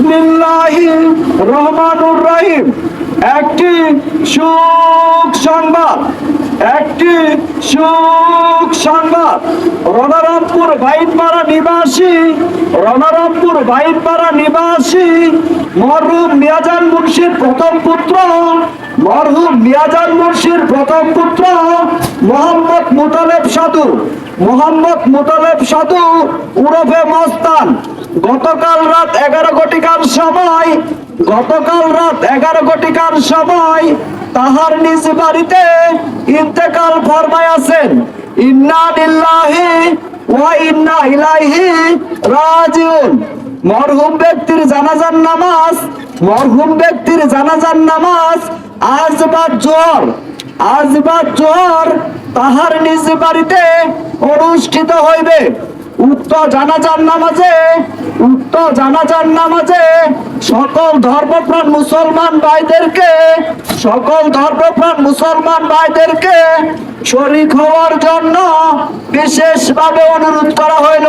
বিসমিল্লাহির রহমানুর রহিম। একটি সুখ সংবাদ, একটি সুখ সংবাদ। রণরামপুর বাইনপাড়া নিবাসী, রণরামপুর বাইনপাড়া নিবাসী মরহুম মিয়াজান মুন্সির প্রথম পুত্র, মরহুম মিয়াজান মুন্সির প্রথম পুত্র মোহাম্মদ মুতালেব সাধু, মোহাম্মদ মুতালেব সাধু উরফে মস্তান গতকাল রাত 11 ঘটিকার সময়, গতকাল রাত 11 ঘটিকার সময় তাহার নিজ বাড়িতে ইন্তেকাল ফরমায়াছেন। ইন্না লিল্লাহি ওয়া ইন্না ইলাইহি রাজিউন। মরহুম ব্যক্তির জানাজার নামাজ, মরহুম ব্যক্তির জানাজার নামাজ আজ বাদ জোহর, আজ বাদ জোহর তাহার নিজ বাড়িতে অনুষ্ঠিত হইবে। উক্ত জানাজার নামাজে, উক্ত জানাজার নামাজে সকল ধর্মপ্রাণ মুসলমান ভাইদেরকে, সকল ধর্মপ্রাণ মুসলমান ভাইদেরকে শরীক হওয়ার জন্য বিশেষভাবে অনুরোধ করা হইল।